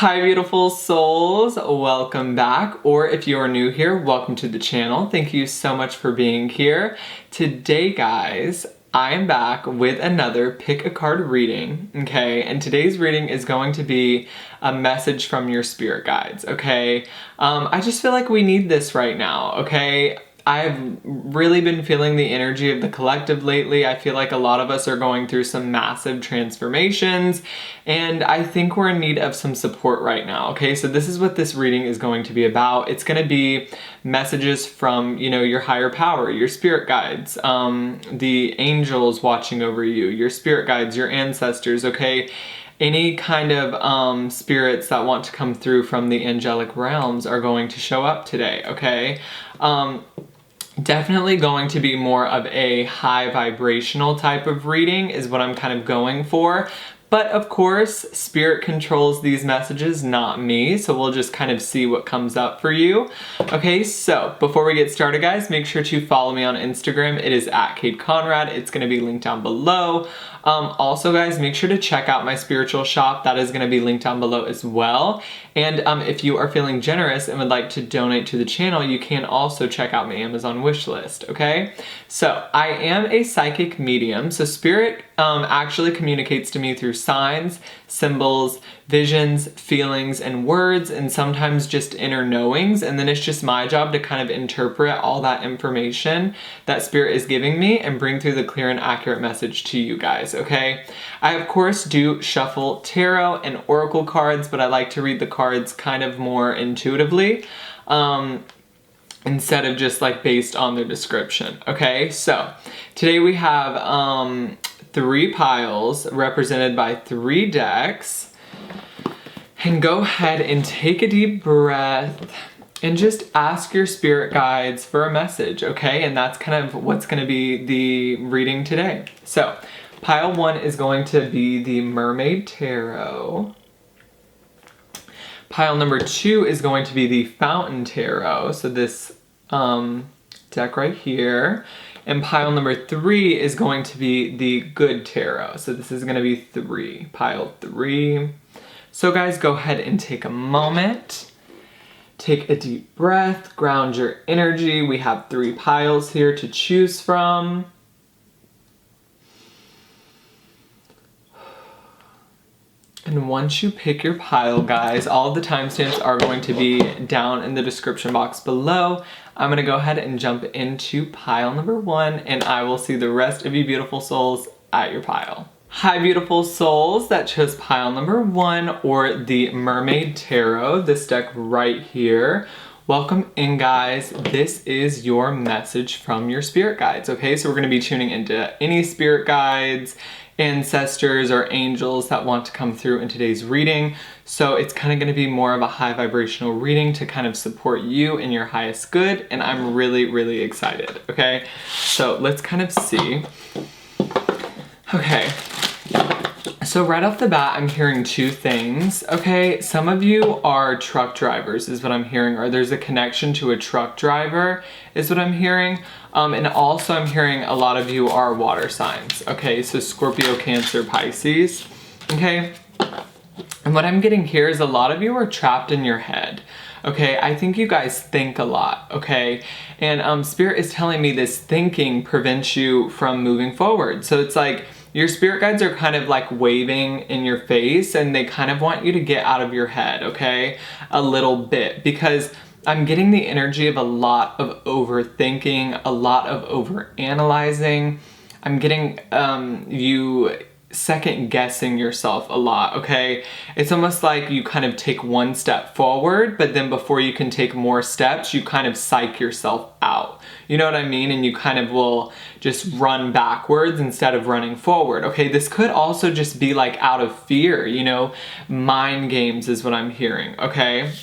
Hi beautiful souls, welcome back, or if you are new here, welcome to the channel. Thank you so much for being here. Today guys, I am back with another pick a card reading, okay? And today's reading is going to be a message from your spirit guides, okay? I just feel like we need this right now, okay? I've really been feeling the energy of the collective lately. I feel like a lot of us are going through some massive transformations, and I think we're in need of some support right now, okay? So this is what this reading is going to be about. It's going to be messages from, your higher power, your spirit guides, the angels watching over you, your spirit guides, your ancestors, okay? Any kind of spirits that want to come through from the angelic realms are going to show up today, okay? Definitely going to be more of a high vibrational type of reading is what I'm kind of going for. But of course, spirit controls these messages, not me, so we'll just kind of see what comes up for you. Okay, so before we get started, guys, make sure to follow me on Instagram. It is at Kate Conrad. It's going to be linked down below. Also, guys, make sure to check out my spiritual shop. That is going to be linked down below as well. And if you are feeling generous and would like to donate to the channel, you can also check out my Amazon wish list, okay? So I am a psychic medium, so spirit actually communicates to me through signs, symbols, visions, feelings, and words, and sometimes just inner knowings, and then it's just my job to kind of interpret all that information that spirit is giving me and bring through the clear and accurate message to you guys, okay? I, of course, do shuffle tarot and oracle cards, but I like to read the cards kind of more intuitively, instead of just like based on their description, okay? So today we have 3 piles represented by 3 decks. And go ahead and take a deep breath and just ask your spirit guides for a message, okay? And that's kind of what's going to be the reading today. So pile 1 is going to be the Mermaid Tarot. Pile number 2 is going to be the Fountain Tarot. So this deck right here. And pile number 3 is going to be the Good Tarot. So this is going to be 3. Pile 3. So guys, go ahead and take a moment. Take a deep breath. Ground your energy. We have 3 piles here to choose from. And once you pick your pile, guys, all of the timestamps are going to be down in the description box below. I'm going to go ahead and jump into pile number 1, and I will see the rest of you beautiful souls at your pile. Hi beautiful souls that chose pile number 1, or the Mermaid Tarot, this deck right here. Welcome in, guys. This is your message from your spirit guides, okay? So we're going to be tuning into any spirit guides, ancestors, or angels that want to come through in today's reading. So it's kind of going to be more of a high vibrational reading to kind of support you in your highest good, and I'm really, really excited, okay? So let's kind of see. Okay. So right off the bat, I'm hearing 2 things, okay? Some of you are truck drivers is what I'm hearing, or there's a connection to a truck driver is what I'm hearing. And also I'm hearing a lot of you are water signs, okay? So Scorpio, Cancer, Pisces, okay? And what I'm getting here is a lot of you are trapped in your head. Okay, I think you guys think a lot, okay? And Spirit is telling me this thinking prevents you from moving forward. So it's like your spirit guides are kind of like waving in your face, and they kind of want you to get out of your head, okay? A little bit, because I'm getting the energy of a lot of overthinking, a lot of overanalyzing. I'm getting you second guessing yourself a lot, okay? It's almost like you kind of take one step forward, but then before you can take more steps, you kind of psych yourself out. You know what I mean? And you kind of will just run backwards instead of running forward, okay? This could also just be like out of fear, mind games is what I'm hearing, okay?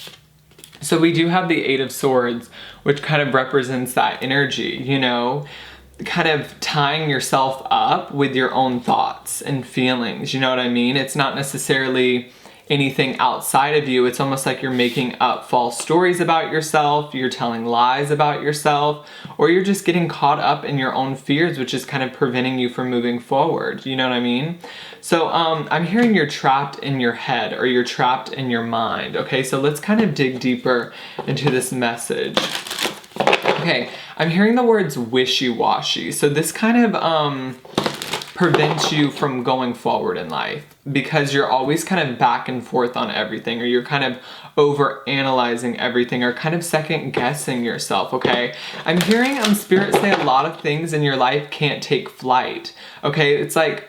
So we do have the 8 of Swords, which kind of represents that energy, kind of tying yourself up with your own thoughts and feelings, you know what I mean? It's not necessarily anything outside of you. It's almost like you're making up false stories about yourself, you're telling lies about yourself, or you're just getting caught up in your own fears, which is kind of preventing you from moving forward. You know what I mean? So I'm hearing you're trapped in your head, or you're trapped in your mind. Okay, so let's kind of dig deeper into this message. Okay, I'm hearing the words wishy-washy. So this kind of prevents you from going forward in life, because you're always kind of back and forth on everything, or you're kind of over analyzing everything, or kind of second guessing yourself. Okay, I'm hearing Spirit say a lot of things in your life can't take flight. Okay, it's like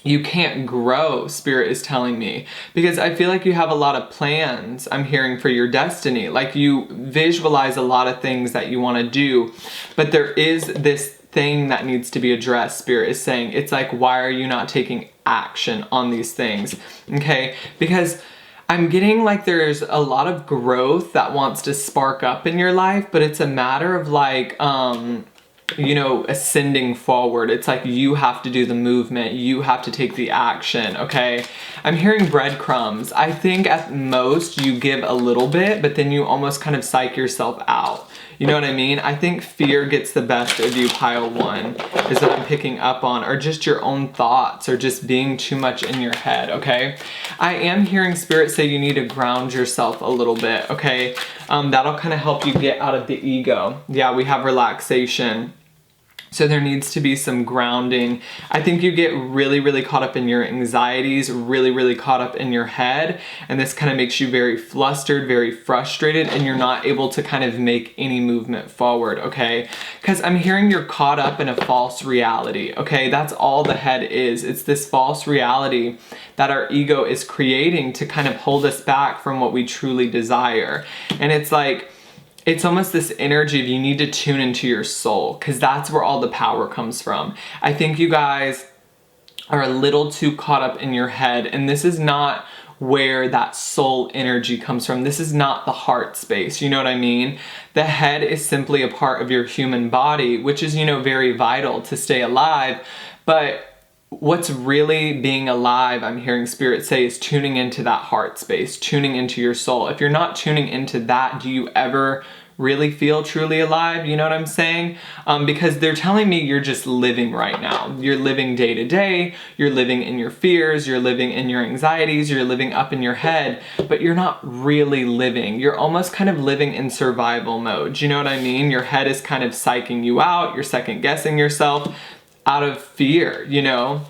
you can't grow, Spirit is telling me, because I feel like you have a lot of plans, I'm hearing, for your destiny. Like you visualize a lot of things that you want to do, but there is this thing that needs to be addressed, Spirit is saying. It's like, why are you not taking action on these things? Okay, because I'm getting like there's a lot of growth that wants to spark up in your life, but it's a matter of like, you know, ascending forward. It's like you have to do the movement, you have to take the action. Okay, I'm hearing breadcrumbs. I think at most you give a little bit, but then you almost kind of psych yourself out. You know what I mean? I think fear gets the best of you, pile one, is what I'm picking up on, or just your own thoughts, or just being too much in your head. Okay, I am hearing Spirit say you need to ground yourself a little bit. Okay, that'll kind of help you get out of the ego. Yeah, we have relaxation. So there needs to be some grounding. I think you get really, really caught up in your anxieties, really, really caught up in your head. And this kind of makes you very flustered, very frustrated, and you're not able to kind of make any movement forward, okay? Because I'm hearing you're caught up in a false reality, okay? That's all the head is. It's this false reality that our ego is creating to kind of hold us back from what we truly desire. And it's like, it's almost this energy of you need to tune into your soul, because that's where all the power comes from. I think you guys are a little too caught up in your head, and this is not where that soul energy comes from. This is not the heart space, you know what I mean? The head is simply a part of your human body, which is, you know, very vital to stay alive, but what's really being alive, I'm hearing Spirit say, is tuning into that heart space, tuning into your soul. If you're not tuning into that, do you ever really feel truly alive? You know what I'm saying? Because they're telling me you're just living right now. You're living day to day, you're living in your fears, you're living in your anxieties, you're living up in your head, but you're not really living. You're almost kind of living in survival mode. Do you know what I mean? Your head is kind of psyching you out, you're second guessing yourself out of fear, you know?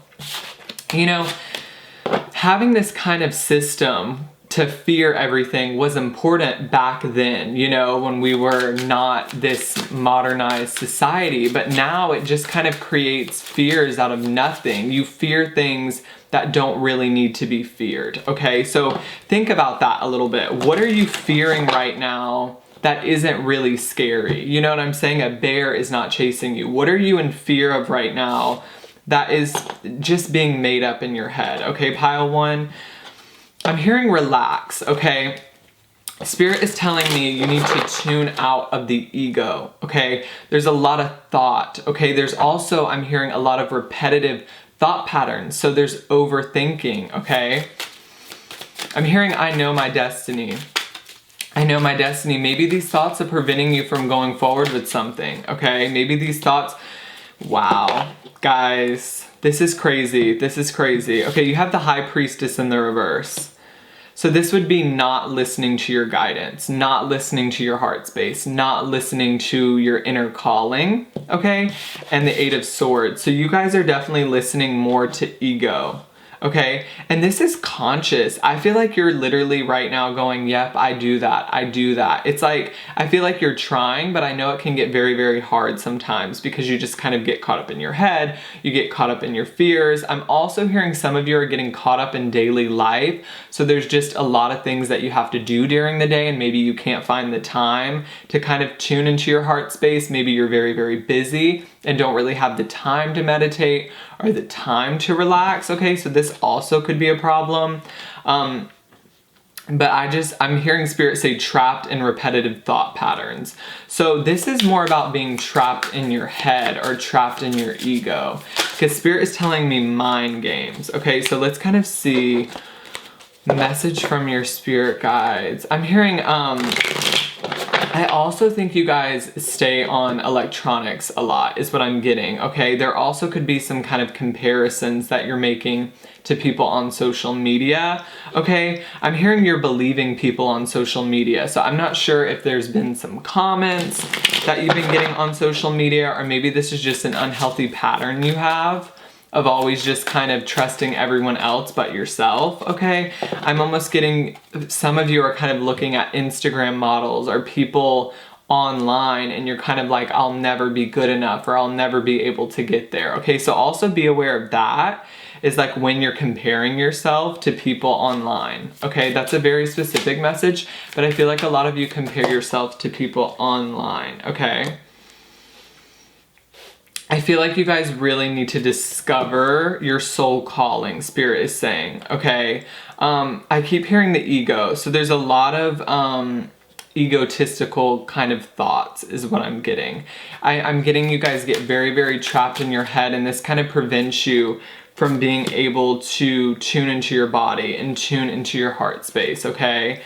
Having this kind of system to fear everything was important back then, you know, when we were not this modernized society, but now it just kind of creates fears out of nothing. You fear things that don't really need to be feared, okay? So think about that a little bit. What are you fearing right now that isn't really scary? You know what I'm saying? A bear is not chasing you. What are you in fear of right now that is just being made up in your head? Okay, pile one. I'm hearing relax, okay? Spirit is telling me you need to tune out of the ego, okay? There's a lot of thought, okay? There's also, I'm hearing a lot of repetitive thought patterns. So there's overthinking, okay? I'm hearing I know my destiny. I know my destiny. Maybe these thoughts are preventing you from going forward with something, okay? Maybe these thoughts, wow, guys, this is crazy. This is crazy. Okay, you have the High Priestess in the reverse. So this would be not listening to your guidance, not listening to your heart space, not listening to your inner calling, okay? And the Eight of Swords. So you guys are definitely listening more to ego. Okay, and this is conscious. I feel like you're literally right now going, yep, I do that, I do that. It's like, I feel like you're trying, but I know it can get very, very hard sometimes because you just kind of get caught up in your head, you get caught up in your fears. I'm also hearing some of you are getting caught up in daily life. So there's just a lot of things that you have to do during the day, and maybe you can't find the time to kind of tune into your heart space. Maybe you're very, very busy and don't really have the time to meditate or the time to relax. Okay, so this also could be a problem. But I'm hearing Spirit say trapped in repetitive thought patterns. So this is more about being trapped in your head or trapped in your ego, because Spirit is telling me mind games. Okay, so let's kind of see Message from your spirit guides. I'm hearing, I also think you guys stay on electronics a lot is what I'm getting, okay? There also could be some kind of comparisons that you're making to people on social media, okay? I'm hearing you're believing people on social media, so I'm not sure if there's been some comments that you've been getting on social media, or maybe this is just an unhealthy pattern you have of always just kind of trusting everyone else but yourself, okay? I'm almost getting, some of you are kind of looking at Instagram models or people online and you're kind of like, I'll never be good enough or I'll never be able to get there, okay? So also be aware of that, is like when you're comparing yourself to people online, okay? That's a very specific message, but I feel like a lot of you compare yourself to people online, okay? I feel like you guys really need to discover your soul calling, Spirit is saying, okay? I keep hearing the ego. So there's a lot of egotistical kind of thoughts is what I'm getting. I'm getting you guys get very, very trapped in your head, and this kind of prevents you from being able to tune into your body and tune into your heart space, okay?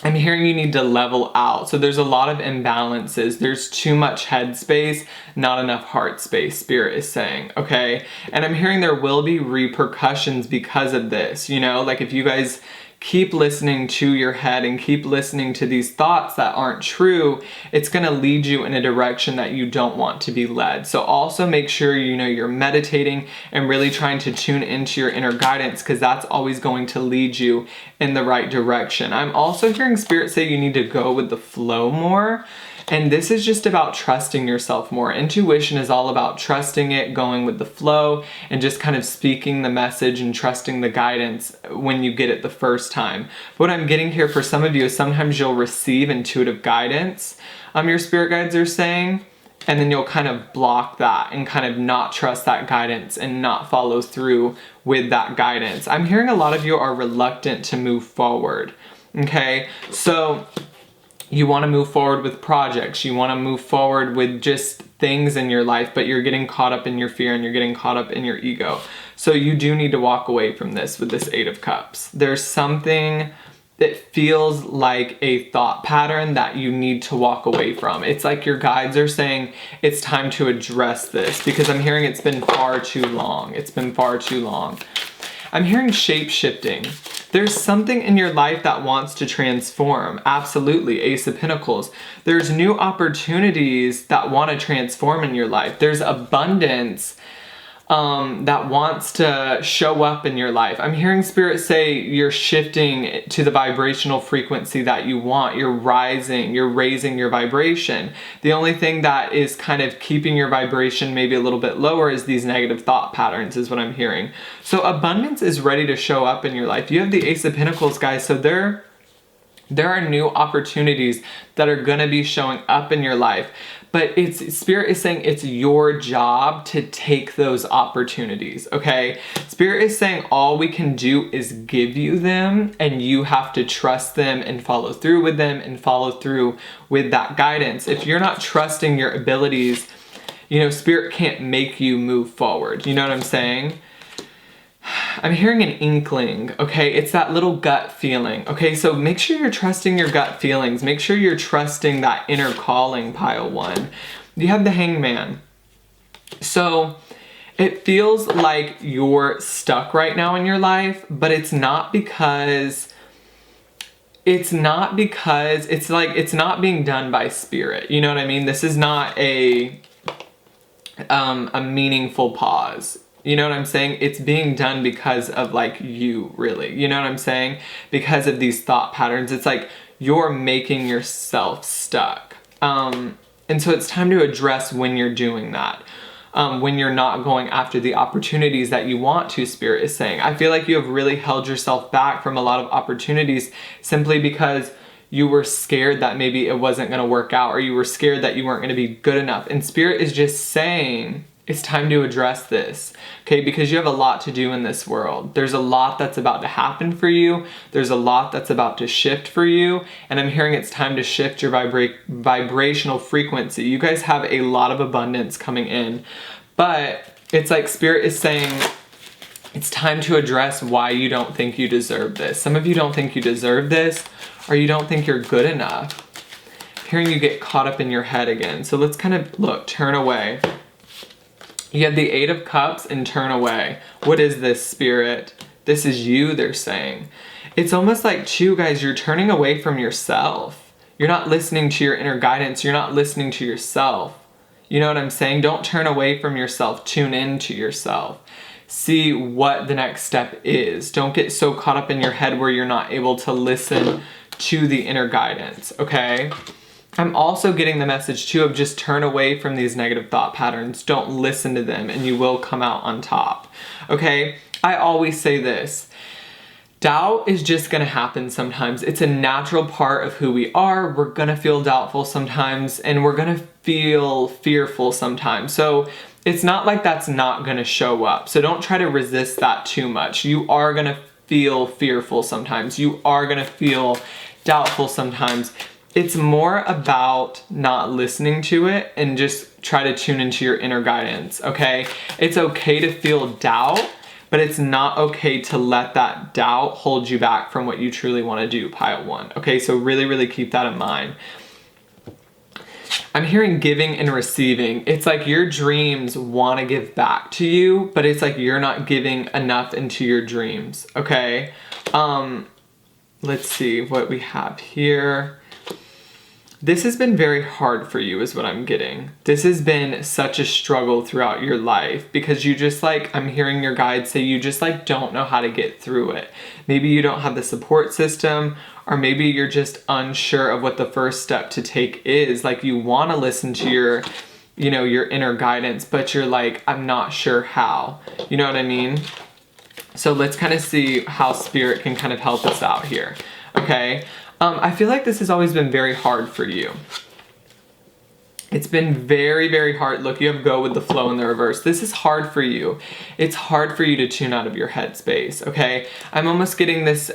I'm hearing you need to level out. So there's a lot of imbalances. There's too much head space, not enough heart space, Spirit is saying, okay? And I'm hearing there will be repercussions because of this, you know? Like if you guys keep listening to your head and keep listening to these thoughts that aren't true, it's gonna lead you in a direction that you don't want to be led. So also make sure you know you're meditating and really trying to tune into your inner guidance, because that's always going to lead you in the right direction. I'm also hearing Spirit say you need to go with the flow more. And this is just about trusting yourself more. Intuition is all about trusting it, going with the flow, and just kind of speaking the message and trusting the guidance when you get it the first time. What I'm getting here for some of you is sometimes you'll receive intuitive guidance, your spirit guides are saying, and then you'll kind of block that and kind of not trust that guidance and not follow through with that guidance. I'm hearing a lot of you are reluctant to move forward, okay? So you want to move forward with projects, you want to move forward with just things in your life, but you're getting caught up in your fear and you're getting caught up in your ego. So you do need to walk away from this with this 8 of Cups. There's something that feels like a thought pattern that you need to walk away from. It's like your guides are saying it's time to address this, because I'm hearing it's been far too long. It's been far too long. I'm hearing shape-shifting. There's something in your life that wants to transform. Absolutely, Ace of Pentacles. There's new opportunities that want to transform in your life. There's abundance that wants to show up in your life. I'm hearing Spirit say you're shifting to the vibrational frequency that you want. You're rising, you're raising your vibration. The only thing that is kind of keeping your vibration maybe a little bit lower is these negative thought patterns, is what I'm hearing. So abundance is ready to show up in your life. You have the Ace of Pentacles, guys, so there are new opportunities that are going to be showing up in your life. But Spirit is saying it's your job to take those opportunities, okay? Spirit is saying all we can do is give you them, and you have to trust them and follow through with them and follow through with that guidance. If you're not trusting your abilities, you know, Spirit can't make you move forward. You know what I'm saying? I'm hearing an inkling, okay? It's that little gut feeling, okay? So make sure you're trusting your gut feelings. Make sure you're trusting that inner calling, pile 1. You have the Hangman. So it feels like you're stuck right now in your life, but it's not because it's not being done by Spirit. You know what I mean? This is not a meaningful pause. You know what I'm saying? It's being done because of like you, really. You know what I'm saying? Because of these thought patterns. It's like you're making yourself stuck. And so it's time to address when you're doing that. When you're not going after the opportunities that you want to, Spirit is saying. I feel like you have really held yourself back from a lot of opportunities simply because you were scared that maybe it wasn't going to work out, or you were scared that you weren't going to be good enough. And Spirit is just saying it's time to address this, okay? Because you have a lot to do in this world. There's a lot that's about to happen for you. There's a lot that's about to shift for you. And I'm hearing it's time to shift your vibrational frequency. You guys have a lot of abundance coming in. But it's like Spirit is saying It's time to address why you don't think you deserve this. Some of you don't think you deserve this, or you don't think you're good enough. I'm hearing you get caught up in your head again. So let's kind of look, turn away. You have the 8 of Cups and turn away. What is this, Spirit? This is you, they're saying. It's almost like, too, guys, you're turning away from yourself. You're not listening to your inner guidance. You're not listening to yourself. You know what I'm saying? Don't turn away from yourself. Tune into yourself. See what the next step is. Don't get so caught up in your head where you're not able to listen to the inner guidance, okay? I'm also getting the message too of just turn away from these negative thought patterns. Don't listen to them and you will come out on top, okay? I always say this. Doubt is just gonna happen sometimes. It's a natural part of who we are. We're gonna feel doubtful sometimes and we're gonna feel fearful sometimes. So it's not like that's not gonna show up. So don't try to resist that too much. You are gonna feel fearful sometimes. You are gonna feel doubtful sometimes. It's more about not listening to it and just try to tune into your inner guidance, okay? It's okay to feel doubt, but it's not okay to let that doubt hold you back from what you truly want to do, pile 1. Okay, so really, really keep that in mind. I'm hearing giving and receiving. It's like your dreams want to give back to you, but it's like you're not giving enough into your dreams, okay? Let's see what we have here. This has been very hard for you is what I'm getting. This has been such a struggle throughout your life because you just like, I'm hearing your guides say you just like don't know how to get through it. Maybe you don't have the support system, or maybe you're just unsure of what the first step to take is. Like you want to listen to your, you know, your inner guidance, but you're like, I'm not sure how. You know what I mean? So let's kind of see how Spirit can kind of help us out here, okay? I feel like this has always been very hard for you. It's been very, very hard. Look, you have go with the flow in the reverse. This is hard for you. It's hard for you to tune out of your head space, okay? I'm almost getting this,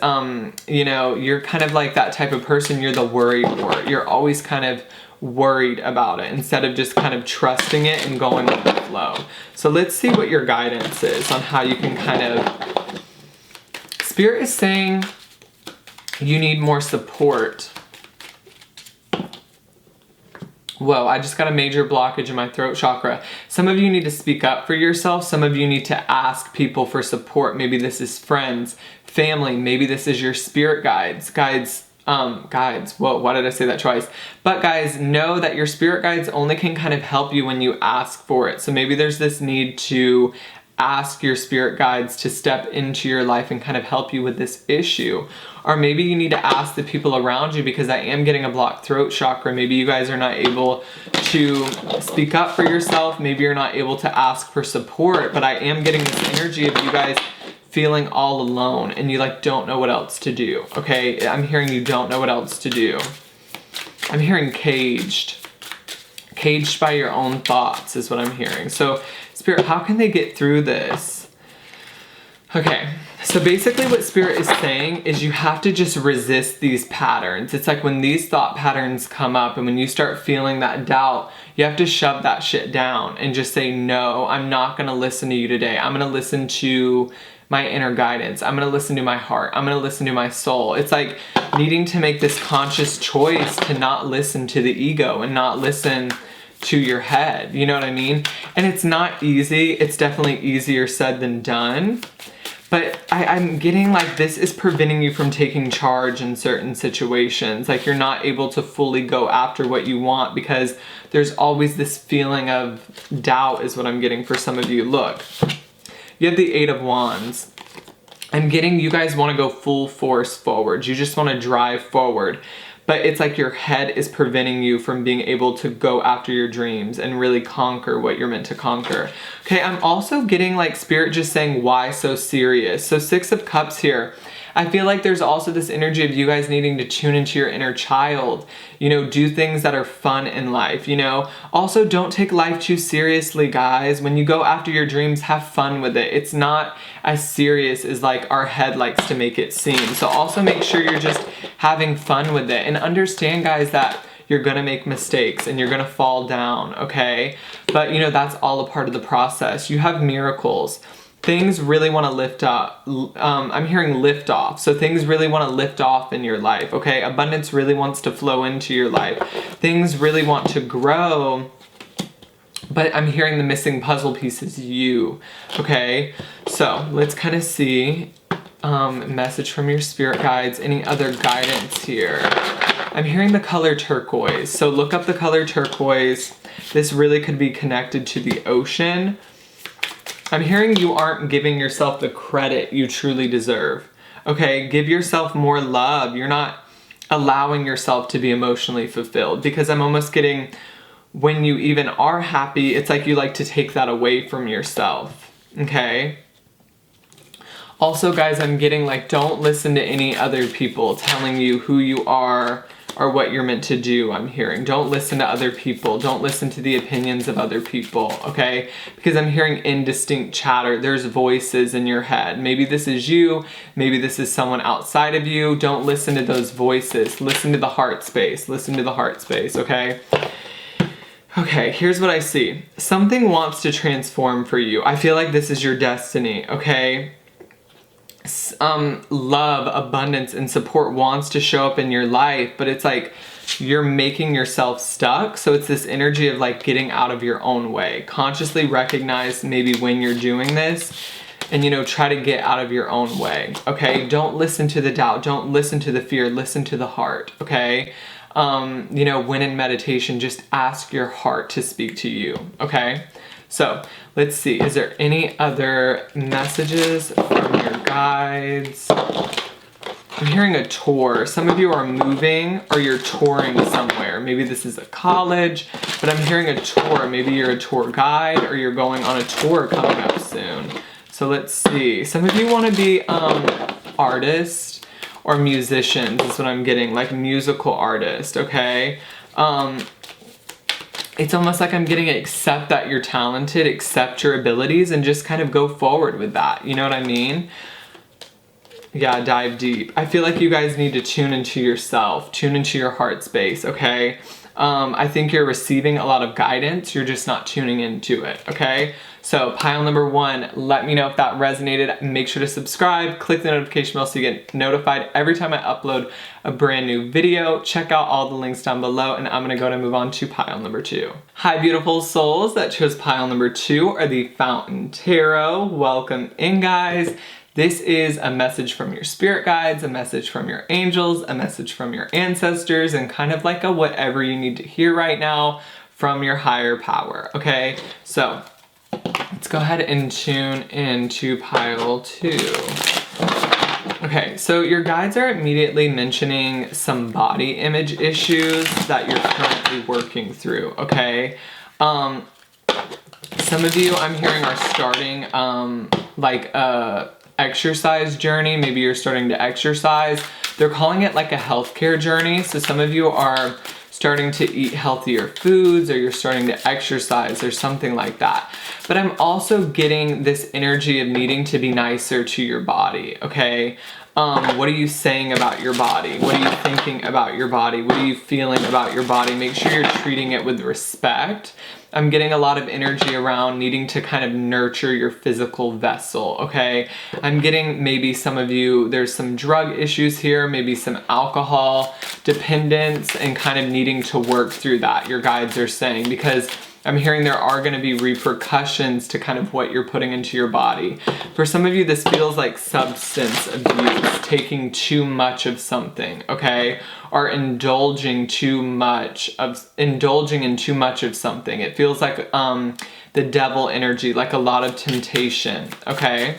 you know, you're kind of like that type of person. You're the worry wart. You're always kind of worried about it instead of just kind of trusting it and going with the flow. So let's see what your guidance is on how you can kind of... Spirit is saying... you need more support. Whoa, I just got a major blockage in my throat chakra. Some of you need to speak up for yourself. Some of you need to ask people for support. Maybe this is friends, family. Maybe this is your spirit guides. Guides. Whoa, why did I say that twice? But guys, know that your spirit guides only can kind of help you when you ask for it. So maybe there's this need to ask your spirit guides to step into your life and kind of help you with this issue. Or maybe you need to ask the people around you, because I am getting a blocked throat chakra. Maybe you guys are not able to speak up for yourself. Maybe you're not able to ask for support, but I am getting this energy of you guys feeling all alone and you like don't know what else to do, okay? I'm hearing you don't know what else to do. I'm hearing caged. Caged by your own thoughts is what I'm hearing. So Spirit, how can they get through this? Okay, so basically what Spirit is saying is you have to just resist these patterns. It's like when these thought patterns come up and when you start feeling that doubt, you have to shove that shit down and just say, no, I'm not gonna listen to you today. I'm gonna listen to my inner guidance. I'm gonna listen to my heart. I'm gonna listen to my soul. It's like needing to make this conscious choice to not listen to the ego and not listen to your head. You know what I mean? And it's not easy. It's definitely easier said than done. But I'm getting like this is preventing you from taking charge in certain situations. Like you're not able to fully go after what you want because there's always this feeling of doubt is what I'm getting for some of you. Look, you have the 8 of Wands. I'm getting you guys want to go full force forward. You just want to drive forward. But it's like your head is preventing you from being able to go after your dreams and really conquer what you're meant to conquer. Okay, I'm also getting like Spirit just saying, why so serious? So 6 of Cups here. I feel like there's also this energy of you guys needing to tune into your inner child, you know, do things that are fun in life, you know. Also, don't take life too seriously, guys. When you go after your dreams, have fun with it. It's not as serious as like our head likes to make it seem. So also make sure you're just having fun with it and understand, guys, that you're gonna make mistakes and you're gonna fall down, okay? But you know, that's all a part of the process. You have miracles. things really want to lift up. I'm hearing lift off. So things really want to lift off in your life, okay? Abundance really wants to flow into your life. Things really want to grow, but I'm hearing the missing puzzle piece is you, okay? So let's kind of see message from your spirit guides, any other guidance here. I'm hearing the color turquoise. So look up the color turquoise. This really could be connected to the ocean. I'm hearing you aren't giving yourself the credit you truly deserve. Okay, give yourself more love. You're not allowing yourself to be emotionally fulfilled, because I'm almost getting, when you even are happy, it's like you like to take that away from yourself. Okay? Also, guys, I'm getting like, don't listen to any other people telling you who you are or what you're meant to do. I'm hearing, don't listen to other people. Don't listen to the opinions of other people, okay? Because I'm hearing indistinct chatter. There's voices in your head. Maybe this is you. Maybe this is someone outside of you. Don't listen to those voices. Listen to the heart space. Listen to the heart space, okay? Okay, here's what I see. Something wants to transform for you. I feel like this is your destiny, okay? Love, abundance, and support wants to show up in your life, but it's like you're making yourself stuck. So it's this energy of like getting out of your own way. Consciously recognize maybe when you're doing this and, you know, try to get out of your own way, okay? Don't listen to the doubt. Don't listen to the fear. Listen to the heart, okay? You know, when in meditation, just ask your heart to speak to you, okay? So let's see, is there any other messages from your guides? I'm hearing a tour. Some of you are moving or you're touring somewhere. Maybe this is a college, but I'm hearing a tour. Maybe you're a tour guide or you're going on a tour coming up soon. So let's see. Some of you want to be artists or musicians is what I'm getting, like musical artist, okay? It's almost like I'm getting accept that you're talented, accept your abilities, and just kind of go forward with that. You know what I mean? Yeah, dive deep. I feel like you guys need to tune into yourself, tune into your heart space, okay? I think you're receiving a lot of guidance, you're just not tuning into it, okay? So pile number 1, let me know if that resonated. Make sure to subscribe, click the notification bell so you get notified every time I upload a brand new video. Check out all the links down below, and I'm gonna go to move on to pile number 2. Hi, beautiful souls that chose pile number 2 or the Fountain Tarot. Welcome in, guys. This is a message from your spirit guides, a message from your angels, a message from your ancestors, and kind of like a whatever you need to hear right now from your higher power, okay? So let's go ahead and tune into pile 2. Okay, so your guides are immediately mentioning some body image issues that you're currently working through, okay? Some of you, I'm hearing, are starting like a exercise journey. Maybe you're starting to exercise. They're calling it like a healthcare journey. So some of you are starting to eat healthier foods, or you're starting to exercise or something like that. But I'm also getting this energy of needing to be nicer to your body, okay? What are you saying about your body? What are you thinking about your body? What are you feeling about your body? Make sure you're treating it with respect. I'm getting a lot of energy around needing to kind of nurture your physical vessel, okay? I'm getting maybe some of you, there's some drug issues here, maybe some alcohol dependence, and kind of needing to work through that, your guides are saying, because I'm hearing there are going to be repercussions to kind of what you're putting into your body. For some of you, this feels like substance abuse, taking too much of something, okay? Or indulging in too much of something. It feels like the devil energy, like a lot of temptation, okay?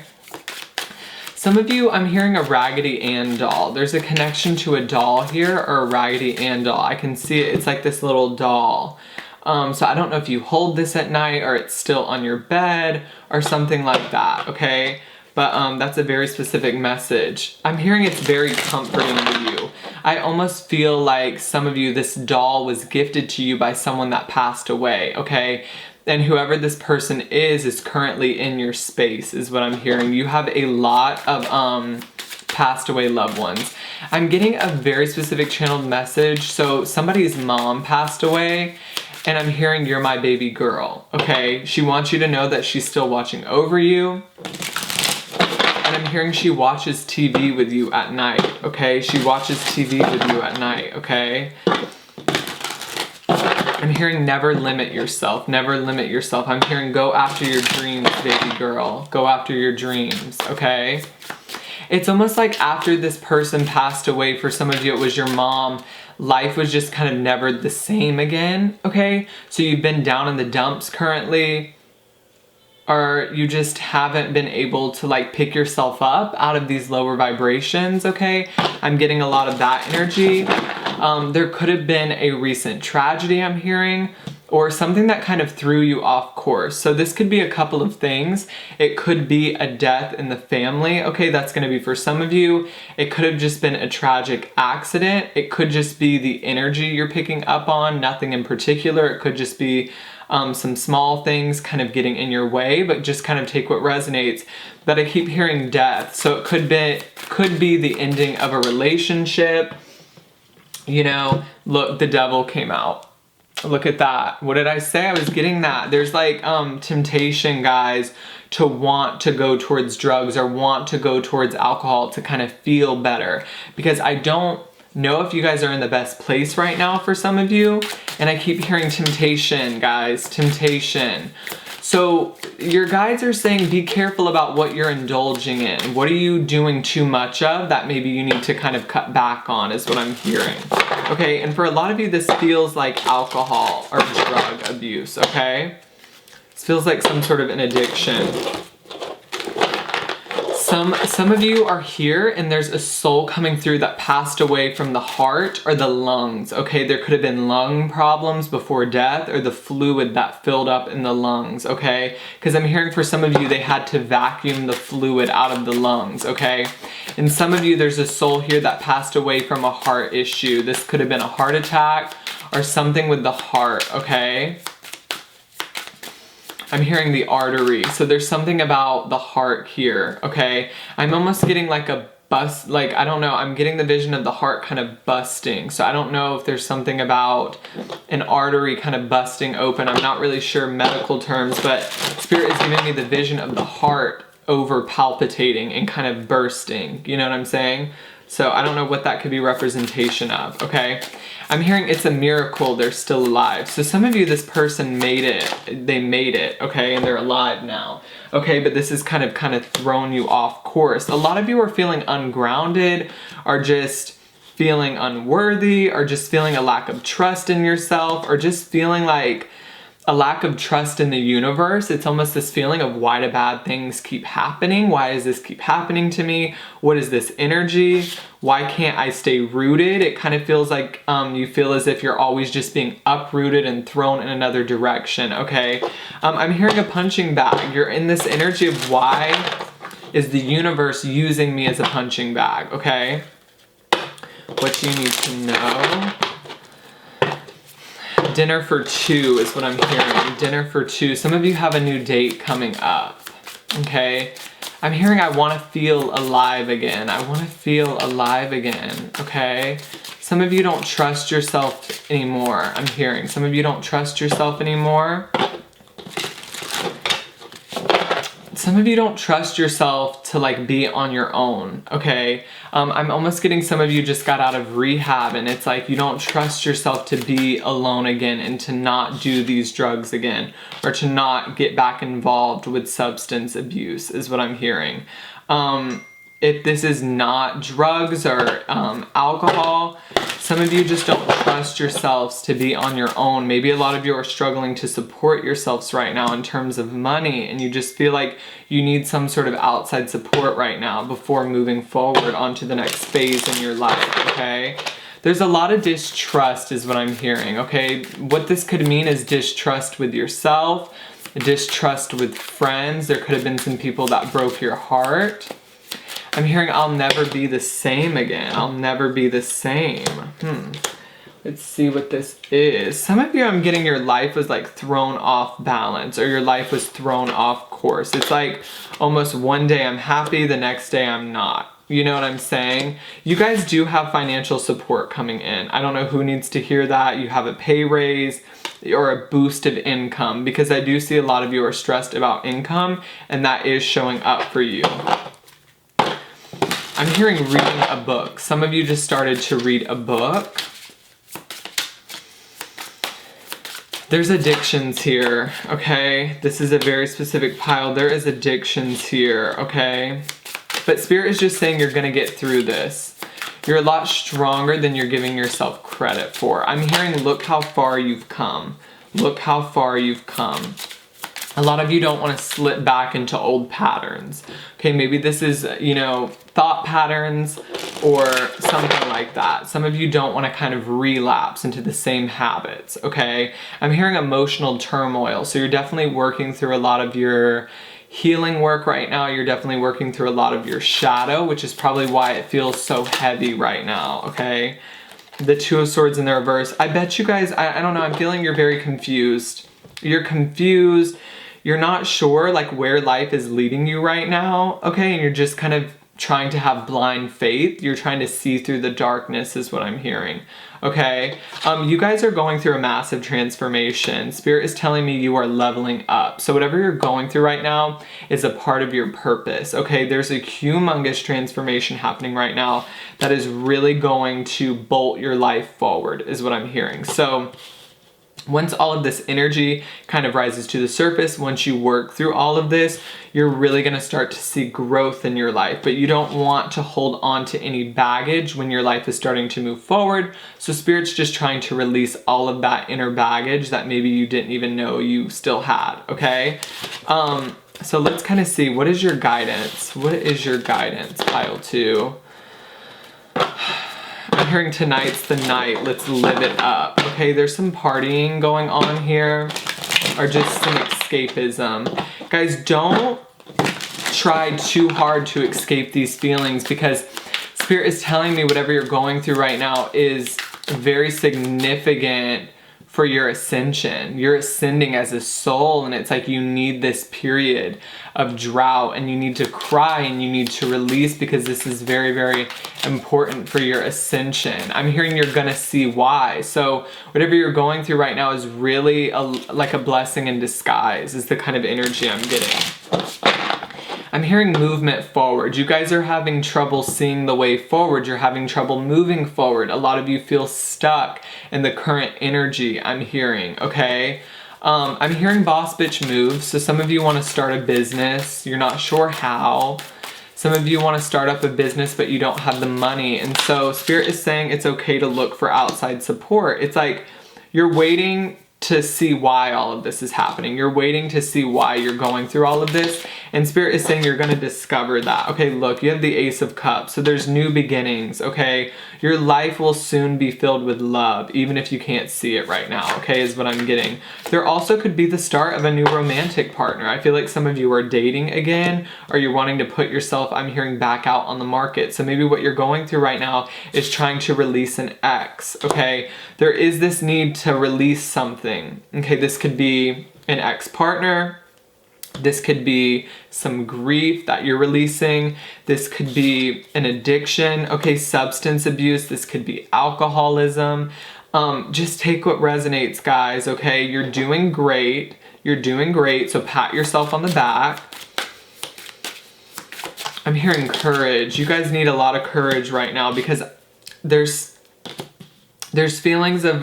Some of you, I'm hearing a Raggedy Ann doll. There's a connection to a doll here, or a Raggedy Ann doll. I can see it, it's like this little doll. So I don't know if you hold this at night or it's still on your bed or something like that, okay? But that's a very specific message. I'm hearing it's very comforting to you. I almost feel like some of you, this doll was gifted to you by someone that passed away, okay? And whoever this person is currently in your space, is what I'm hearing. You have a lot of passed away loved ones. I'm getting a very specific channeled message. So somebody's mom passed away, and I'm hearing you're my baby girl, okay? She wants you to know that she's still watching over you. hearing she watches TV with you at night, okay? She watches TV with you at night, okay? I'm hearing never limit yourself, never limit yourself. I'm hearing go after your dreams, baby girl. Go after your dreams, okay? It's almost like after this person passed away, for some of you it was your mom, life was just kind of never the same again, okay? So you've been down in the dumps currently, or you just haven't been able to like pick yourself up out of these lower vibrations, okay? I'm getting a lot of that energy. There could have been a recent tragedy I'm hearing, or something that kind of threw you off course. So this could be a couple of things. It could be a death in the family. Okay, that's gonna be for some of you. It could have just been a tragic accident. It could just be the energy you're picking up on, nothing in particular. It could just be some small things kind of getting in your way, but just kind of take what resonates. But I keep hearing death. So it could be the ending of a relationship. You know, look, the devil came out. Look at that. What did I say? I was getting that. There's like temptation, guys, to want to go towards drugs or want to go towards alcohol to kind of feel better. Because I don't know if you guys are in the best place right now for some of you. And I keep hearing temptation, guys, temptation. So your guides are saying be careful about what you're indulging in. What are you doing too much of that maybe you need to kind of cut back on is what I'm hearing. Okay, and for a lot of you this feels like alcohol or drug abuse, okay? This feels like some sort of an addiction. Some of you are here and there's a soul coming through that passed away from the heart or the lungs, okay? There could have been lung problems before death or the fluid that filled up in the lungs, okay? Because I'm hearing for some of you they had to vacuum the fluid out of the lungs, okay? And some of you there's a soul here that passed away from a heart issue. This could have been a heart attack or something with the heart, okay? I'm hearing the artery. So there's something about the heart here, okay? I'm almost getting like a bust, like, I don't know, I'm getting the vision of the heart kind of busting. So I don't know if there's something about an artery kind of busting open. I'm not really sure medical terms, but Spirit is giving me the vision of the heart over palpitating and kind of bursting. You know what I'm saying? So I don't know what that could be representation of, okay? I'm hearing it's a miracle they're still alive. So some of you, this person made it. They made it, okay? And they're alive now. Okay, but this is kind of thrown you off course. A lot of you are feeling ungrounded, are just feeling unworthy, or just feeling a lack of trust in yourself, or just feeling like a lack of trust in the universe. It's almost this feeling of why do bad things keep happening? Why does this keep happening to me? What is this energy? Why can't I stay rooted? It kind of feels like you feel as if you're always just being uprooted and thrown in another direction, okay? I'm hearing a punching bag. You're in this energy of why is the universe using me as a punching bag, okay? What you need to know. Dinner for two is what I'm hearing. Dinner for two. Some of you have a new date coming up, okay? I'm hearing I want to feel alive again. I want to feel alive again, okay? Some of you don't trust yourself anymore, I'm hearing. Some of you don't trust yourself anymore. Some of you don't trust yourself to like be on your own, okay? I'm almost getting some of you just got out of rehab and it's like you don't trust yourself to be alone again and to not do these drugs again or to not get back involved with substance abuse is what I'm hearing. If this is not drugs or alcohol, some of you just don't trust yourselves to be on your own. Maybe a lot of you are struggling to support yourselves right now in terms of money and you just feel like you need some sort of outside support right now before moving forward onto the next phase in your life, okay? There's a lot of distrust is what I'm hearing, okay? What this could mean is distrust with yourself, distrust with friends. There could have been some people that broke your heart. I'm hearing I'll never be the same again. I'll never be the same. Let's see what this is. Some of you, I'm getting your life was like thrown off balance or your life was thrown off course. It's like almost one day I'm happy, the next day I'm not. You know what I'm saying? You guys do have financial support coming in. I don't know who needs to hear that. You have a pay raise or a boost of income because I do see a lot of you are stressed about income and that is showing up for you. I'm hearing reading a book. Some of you just started to read a book. There's addictions here, okay? This is a very specific pile. There is addictions here, okay? But Spirit is just saying you're gonna get through this. You're a lot stronger than you're giving yourself credit for. I'm hearing, look how far you've come. Look how far you've come. A lot of you don't want to slip back into old patterns. Okay, maybe this is, you know, thought patterns or something like that. Some of you don't want to kind of relapse into the same habits, okay? I'm hearing emotional turmoil. So you're definitely working through a lot of your healing work right now. You're definitely working through a lot of your shadow, which is probably why it feels so heavy right now, okay? The Two of Swords in the reverse. I bet you guys, I don't know, I'm feeling you're very confused. You're confused. You're not sure like where life is leading you right now, okay? And you're just kind of trying to have blind faith. You're trying to see through the darkness is what I'm hearing, okay? You guys are going through a massive transformation. Spirit is telling me you are leveling up. So whatever you're going through right now is a part of your purpose, okay? There's a humongous transformation happening right now that is really going to bolt your life forward is what I'm hearing. So once all of this energy kind of rises to the surface, once you work through all of this, you're really going to start to see growth in your life. But you don't want to hold on to any baggage when your life is starting to move forward. So Spirit's just trying to release all of that inner baggage that maybe you didn't even know you still had, okay? So let's kind of see, what is your guidance? What is your guidance, pile 2? I'm hearing tonight's the night. Let's live it up. Okay, there's some partying going on here, or just some escapism. Guys, don't try too hard to escape these feelings, because Spirit is telling me whatever you're going through right now is very significant for your ascension. You're ascending as a soul, and it's like you need this period of drought, and you need to cry, and you need to release, because this is very, very important for your ascension. I'm hearing you're gonna see why. So whatever you're going through right now is really like a blessing in disguise is the kind of energy I'm getting. I'm hearing movement forward. You guys are having trouble seeing the way forward. You're having trouble moving forward. A lot of you feel stuck in the current energy I'm hearing, okay? I'm hearing boss bitch moves. So some of you want to start a business. You're not sure how. Some of you want to start up a business, but you don't have the money. And so Spirit is saying it's okay to look for outside support. It's like you're waiting to see why all of this is happening. You're waiting to see why you're going through all of this. And Spirit is saying you're going to discover that. Okay, look, you have the Ace of Cups. So there's new beginnings, okay? Your life will soon be filled with love, even if you can't see it right now, okay, is what I'm getting. There also could be the start of a new romantic partner. I feel like some of you are dating again, or you're wanting to put yourself, I'm hearing, back out on the market. So maybe what you're going through right now is trying to release an ex, okay? There is this need to release something, okay? This could be an ex-partner. This could be some grief that you're releasing. This could be an addiction, okay, substance abuse. This could be alcoholism. Just take what resonates, guys, okay? You're doing great. You're doing great, so pat yourself on the back. I'm hearing courage. You guys need a lot of courage right now, because there's feelings of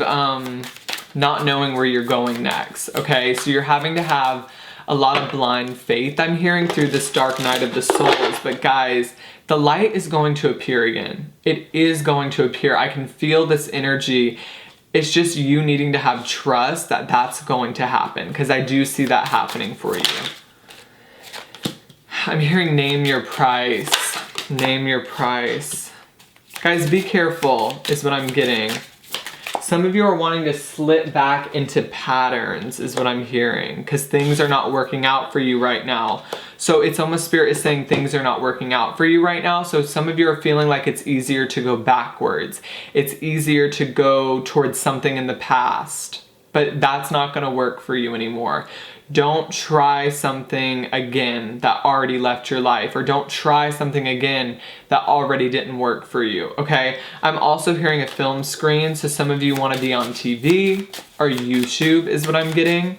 not knowing where you're going next, okay? So you're having to have a lot of blind faith, I'm hearing, through this dark night of the souls. But guys, the light is going to appear again. It is going to appear. I can feel this energy. It's just you needing to have trust that that's going to happen, because I do see that happening for you. I'm hearing name your price. Name your price. Guys, be careful is what I'm getting. Some of you are wanting to slip back into patterns is what I'm hearing, because things are not working out for you right now. So it's almost Spirit is saying things are not working out for you right now. So some of you are feeling like it's easier to go backwards. It's easier to go towards something in the past, but that's not going to work for you anymore. Don't try something again that already left your life, or don't try something again that already didn't work for you, okay? I'm also hearing a film screen, so some of you want to be on TV or YouTube is what I'm getting.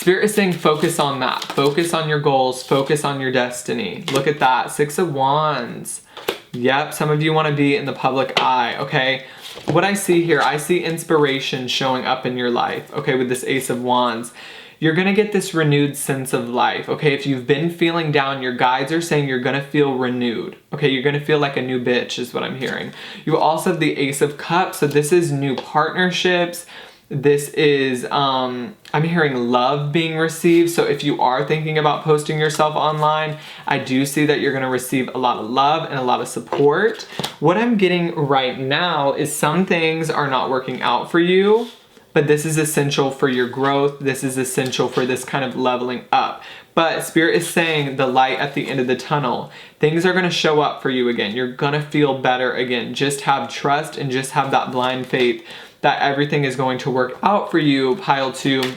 Spirit is saying focus on that. Focus on your goals. Focus on your destiny. Look at that. 6 of Wands. Yep, some of you want to be in the public eye, okay? What I see here, I see inspiration showing up in your life, okay, with this Ace of Wands. You're going to get this renewed sense of life, okay? If you've been feeling down, your guides are saying you're going to feel renewed, okay? You're going to feel like a new bitch is what I'm hearing. You also have the Ace of Cups, so this is new partnerships. This is, I'm hearing love being received. So if you are thinking about posting yourself online, I do see that you're going to receive a lot of love and a lot of support. What I'm getting right now is some things are not working out for you, but this is essential for your growth. This is essential for this kind of leveling up. But Spirit is saying the light at the end of the tunnel. Things are going to show up for you again. You're going to feel better again. Just have trust and just have that blind faith that everything is going to work out for you, pile 2,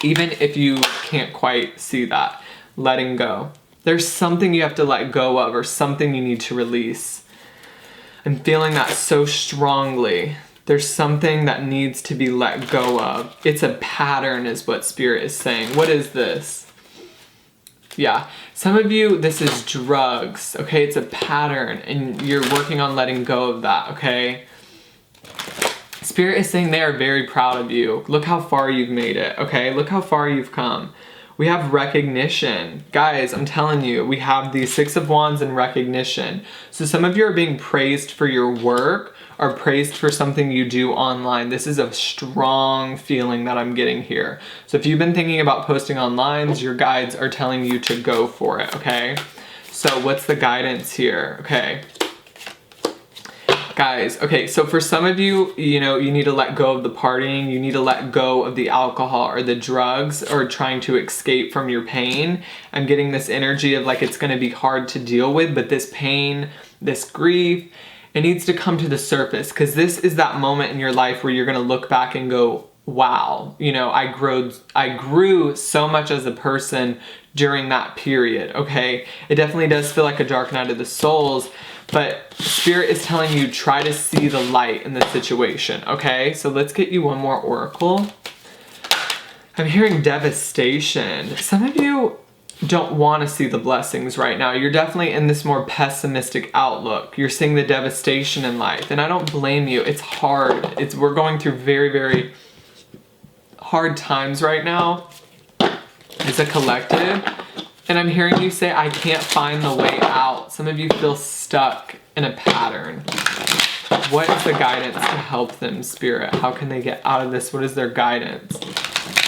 even if you can't quite see that. Letting go. There's something you have to let go of or something you need to release. I'm feeling that so strongly. There's something that needs to be let go of. It's a pattern is what Spirit is saying. What is this? Yeah, some of you, this is drugs, okay? It's a pattern and you're working on letting go of that, okay? Spirit is saying they are very proud of you. Look how far you've made it, okay? Look how far you've come. We have recognition. Guys, I'm telling you, we have the 6 of Wands and recognition. So some of you are being praised for your work or praised for something you do online. This is a strong feeling that I'm getting here. So if you've been thinking about posting online, your guides are telling you to go for it, okay? So what's the guidance here? Okay. Guys, okay, so for some of you, you know, you need to let go of the partying, you need to let go of the alcohol or the drugs or trying to escape from your pain. I'm getting this energy of like it's gonna be hard to deal with, but this pain, this grief, it needs to come to the surface because this is that moment in your life where you're gonna look back and go, wow, you know, I grew so much as a person during that period, okay? It definitely does feel like a dark night of the souls, but Spirit is telling you try to see the light in the situation, okay? So let's get you one more oracle. I'm hearing devastation. Some of you don't want to see the blessings right now. You're definitely in this more pessimistic outlook. You're seeing the devastation in life, and I don't blame you. It's hard. We're going through very, very hard times right now as a collective. And I'm hearing you say, I can't find the way out. Some of you feel stuck in a pattern. What is the guidance to help them, Spirit? How can they get out of this? What is their guidance?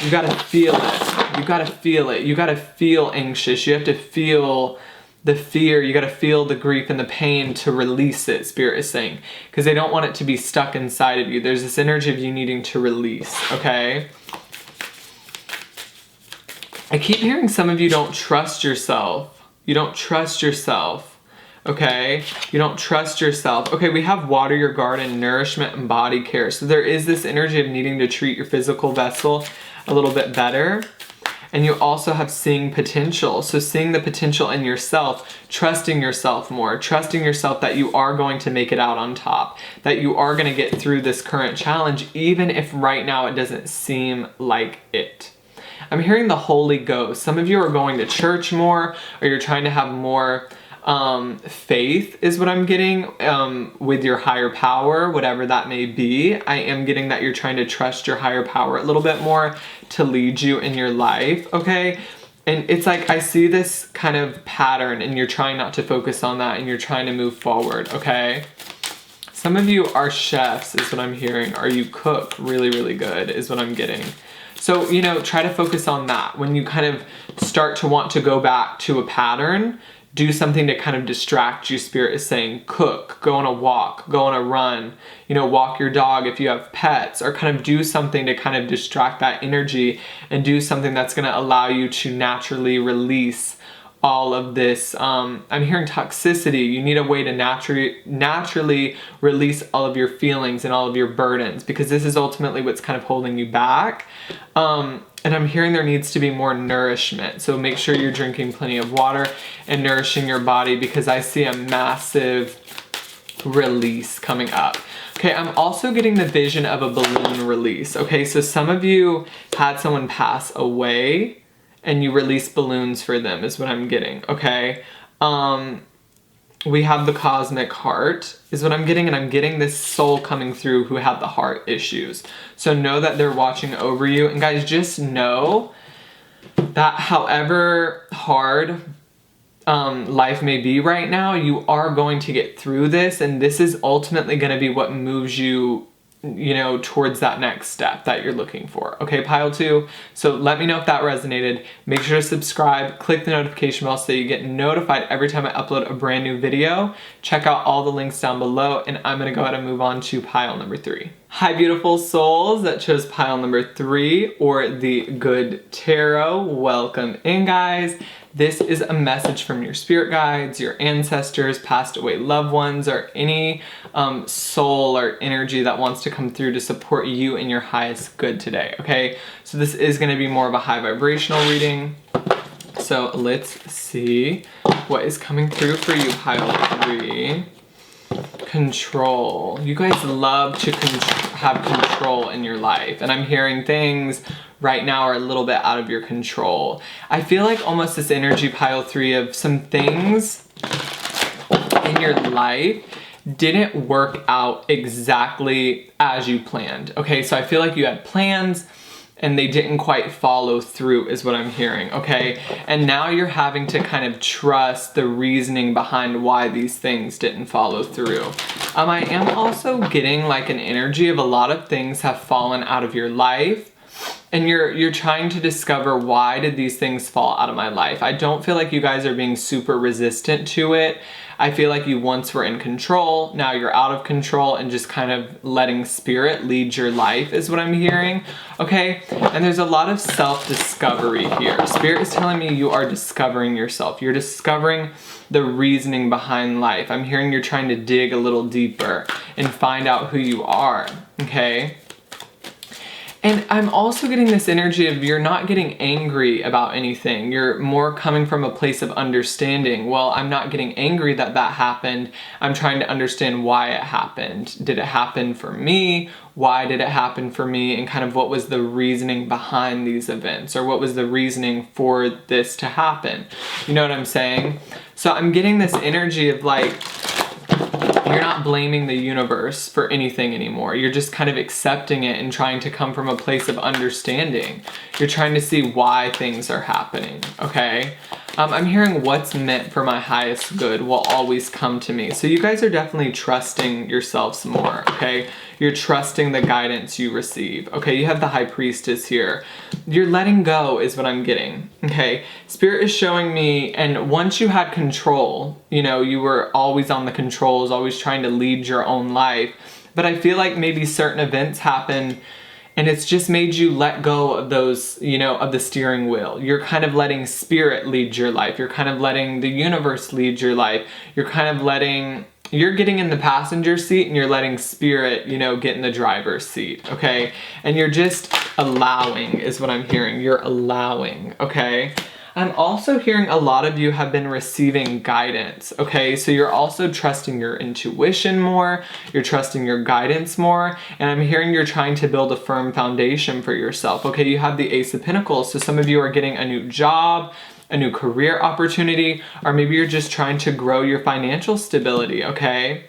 You gotta feel it. You gotta feel it. You gotta feel anxious. You have to feel the fear. You gotta feel the grief and the pain to release it, Spirit is saying. Because they don't want it to be stuck inside of you. There's this energy of you needing to release, okay? I keep hearing some of you don't trust yourself. You don't trust yourself, okay? You don't trust yourself. Okay, we have water your garden, nourishment, and body care. So there is this energy of needing to treat your physical vessel a little bit better. And you also have seeing potential. So seeing the potential in yourself, trusting yourself more, trusting yourself that you are going to make it out on top, that you are going to get through this current challenge, even if right now it doesn't seem like it. I'm hearing the Holy Ghost. Some of you are going to church more, or you're trying to have more faith is what I'm getting with your higher power, whatever that may be. I am getting that you're trying to trust your higher power a little bit more to lead you in your life, okay? And it's like I see this kind of pattern and you're trying not to focus on that and you're trying to move forward, okay? Some of you are chefs is what I'm hearing, or you cook really, really good is what I'm getting. So, you know, try to focus on that. When you kind of start to want to go back to a pattern, do something to kind of distract you. Spirit is saying cook, go on a walk, go on a run, you know, walk your dog if you have pets, or kind of do something to kind of distract that energy and do something that's going to allow you to naturally release all of this. I'm hearing toxicity. You need a way to naturally release all of your feelings and all of your burdens, because this is ultimately what's kind of holding you back. And I'm hearing there needs to be more nourishment. So make sure you're drinking plenty of water and nourishing your body, because I see a massive release coming up. Okay, I'm also getting the vision of a balloon release. Okay, so some of you had someone pass away and you release balloons for them is what I'm getting, okay? We have the cosmic heart is what I'm getting, and I'm getting this soul coming through who had the heart issues. So know that they're watching over you. And guys, just know that however hard life may be right now, you are going to get through this, and this is ultimately going to be what moves you, you know, towards that next step that you're looking for. Okay, pile 2. So let me know if that resonated. Make sure to subscribe, click the notification bell so you get notified every time I upload a brand new video. Check out all the links down below, and I'm gonna go ahead and move on to pile number 3. Hi, beautiful souls that chose pile number 3 or the Good Tarot. Welcome in, guys. This is a message from your spirit guides, your ancestors, passed away loved ones, or any soul or energy that wants to come through to support you in your highest good today, okay? So this is gonna be more of a high vibrational reading. So let's see what is coming through for you, pile 3. Control. You guys love to have control in your life, and I'm hearing things right now are a little bit out of your control. I feel like almost this energy, pile 3, of some things in your life didn't work out exactly as you planned. Okay, so I feel like you had plans and they didn't quite follow through is what I'm hearing, okay? And now you're having to kind of trust the reasoning behind why these things didn't follow through. I am also getting like an energy of a lot of things have fallen out of your life, and you're trying to discover, why did these things fall out of my life? I don't feel like you guys are being super resistant to it. I feel like you once were in control, now you're out of control and just kind of letting spirit lead your life is what I'm hearing, okay? And there's a lot of self-discovery here. Spirit is telling me you are discovering yourself. You're discovering the reasoning behind life. I'm hearing you're trying to dig a little deeper and find out who you are, okay? And I'm also getting this energy of you're not getting angry about anything. You're more coming from a place of understanding. Well, I'm not getting angry that that happened. I'm trying to understand why it happened. Did it happen for me? Why did it happen for me? And kind of what was the reasoning behind these events? Or what was the reasoning for this to happen? You know what I'm saying? So I'm getting this energy of like, you're not blaming the universe for anything anymore. You're just kind of accepting it and trying to come from a place of understanding. You're trying to see why things are happening, okay? I'm hearing what's meant for my highest good will always come to me. So you guys are definitely trusting yourselves more, okay? You're trusting the guidance you receive, okay? You have the High Priestess here. You're letting go is what I'm getting, okay? Spirit is showing me, and once you had control, you know, you were always on the controls, always trying to lead your own life. But I feel like maybe certain events happen and it's just made you let go of those, you know, of the steering wheel. You're kind of letting spirit lead your life. You're kind of letting the universe lead your life. You're kind of letting, you're getting in the passenger seat and you're letting spirit, you know, get in the driver's seat, okay? And you're just allowing is what I'm hearing. You're allowing, okay? I'm also hearing a lot of you have been receiving guidance, okay? So you're also trusting your intuition more, you're trusting your guidance more, and I'm hearing you're trying to build a firm foundation for yourself, okay? You have the Ace of Pentacles, so some of you are getting a new job, a new career opportunity, or maybe you're just trying to grow your financial stability, okay?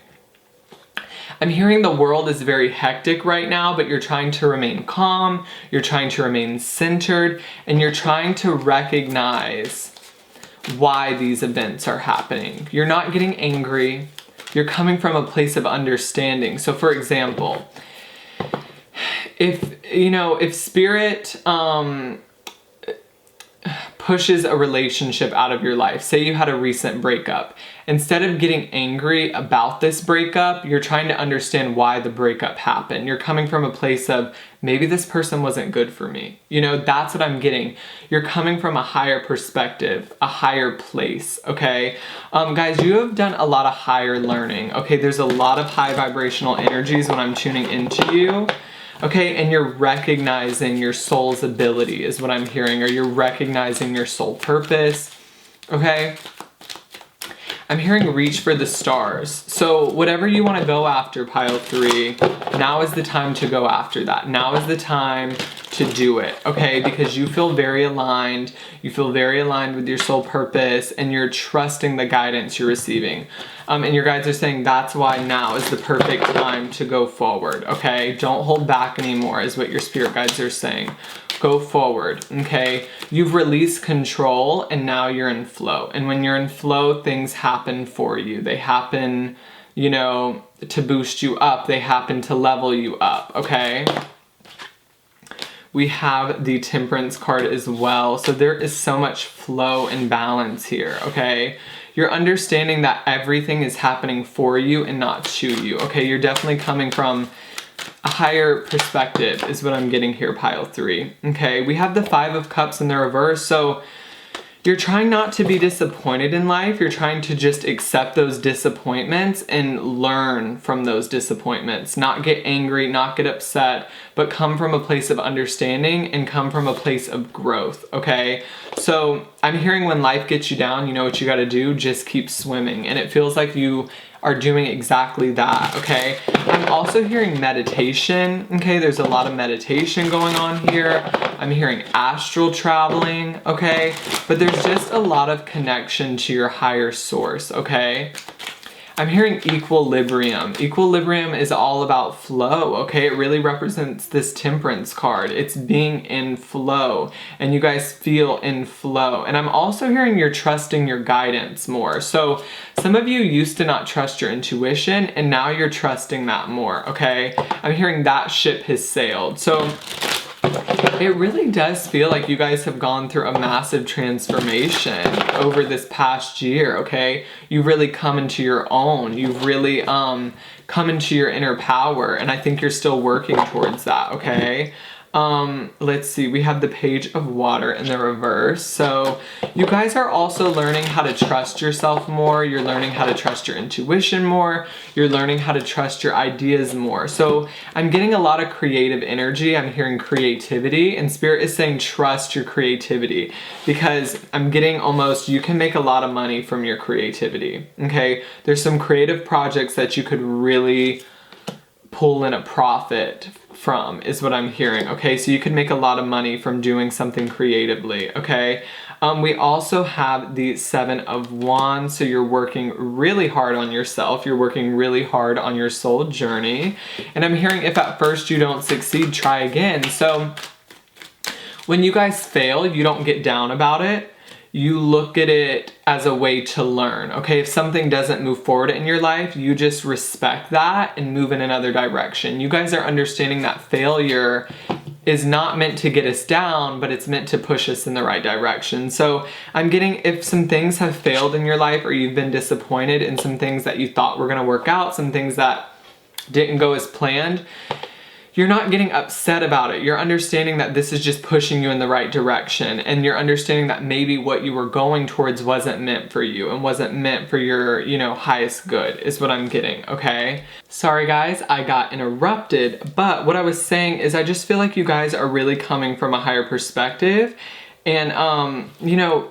I'm hearing the world is very hectic right now, but you're trying to remain calm, you're trying to remain centered, and you're trying to recognize why these events are happening. You're not getting angry, you're coming from a place of understanding. So for example, if spirit pushes a relationship out of your life, say you had a recent breakup, instead of getting angry about this breakup, you're trying to understand why the breakup happened. You're coming from a place of, maybe this person wasn't good for me. You know, that's what I'm getting. You're coming from a higher perspective, a higher place, okay? Guys, you have done a lot of higher learning, okay? There's a lot of high vibrational energies when I'm tuning into you. Okay, and you're recognizing your soul's ability is what I'm hearing, or you're recognizing your soul purpose, okay? I'm hearing reach for the stars. So whatever you want to go after, pile 3, now is the time to go after that. Now is the time to do it, okay? Because you feel very aligned. You feel very aligned with your soul purpose, and you're trusting the guidance you're receiving. And your guides are saying that's why now is the perfect time to go forward, okay? Don't hold back anymore is what your spirit guides are saying. Go forward, okay? You've released control and now you're in flow. And when you're in flow, things happen for you. They happen, you know, to boost you up. They happen to level you up, okay? We have the Temperance card as well. So there is so much flow and balance here, okay? You're understanding that everything is happening for you and not to you, okay? You're definitely coming from a higher perspective is what I'm getting here, pile 3, okay? We have the 5 of Cups in the reverse, so you're trying not to be disappointed in life. You're trying to just accept those disappointments and learn from those disappointments. Not get angry, not get upset, but come from a place of understanding and come from a place of growth, okay? So I'm hearing when life gets you down, you know what you gotta do? Just keep swimming. And it feels like you are doing exactly that, okay? I'm also hearing meditation, okay? There's a lot of meditation going on here. I'm hearing astral traveling, okay? But there's just a lot of connection to your higher source, okay? I'm hearing equilibrium. Equilibrium is all about flow, okay? It really represents this Temperance card. It's being in flow, and you guys feel in flow. And I'm also hearing you're trusting your guidance more. So some of you used to not trust your intuition, and now you're trusting that more, okay? I'm hearing that ship has sailed. So it really does feel like you guys have gone through a massive transformation over this past year, okay? You've really come into your own. You've really come into your inner power, and I think you're still working towards that, okay? Let's see, we have the Page of Water in the reverse. So you guys are also learning how to trust yourself more. You're learning how to trust your intuition more. You're learning how to trust your ideas more. So I'm getting a lot of creative energy. I'm hearing creativity, and Spirit is saying trust your creativity, because I'm getting almost, you can make a lot of money from your creativity, okay? There's some creative projects that you could really pull in a profit from, is what I'm hearing, okay? So you could make a lot of money from doing something creatively, okay? We also have the 7 of Wands, so you're working really hard on yourself. You're working really hard on your soul journey. And I'm hearing if at first you don't succeed, try again. So when you guys fail, you don't get down about it. You look at it as a way to learn, okay? If something doesn't move forward in your life, you just respect that and move in another direction. You guys are understanding that failure is not meant to get us down, but it's meant to push us in the right direction. So I'm getting, if some things have failed in your life, or you've been disappointed in some things that you thought were gonna work out, some things that didn't go as planned, you're not getting upset about it. You're understanding that this is just pushing you in the right direction, and you're understanding that maybe what you were going towards wasn't meant for you and wasn't meant for your, you know, highest good, is what I'm getting, okay? Sorry guys, I got interrupted, but what I was saying is I just feel like you guys are really coming from a higher perspective, and you know,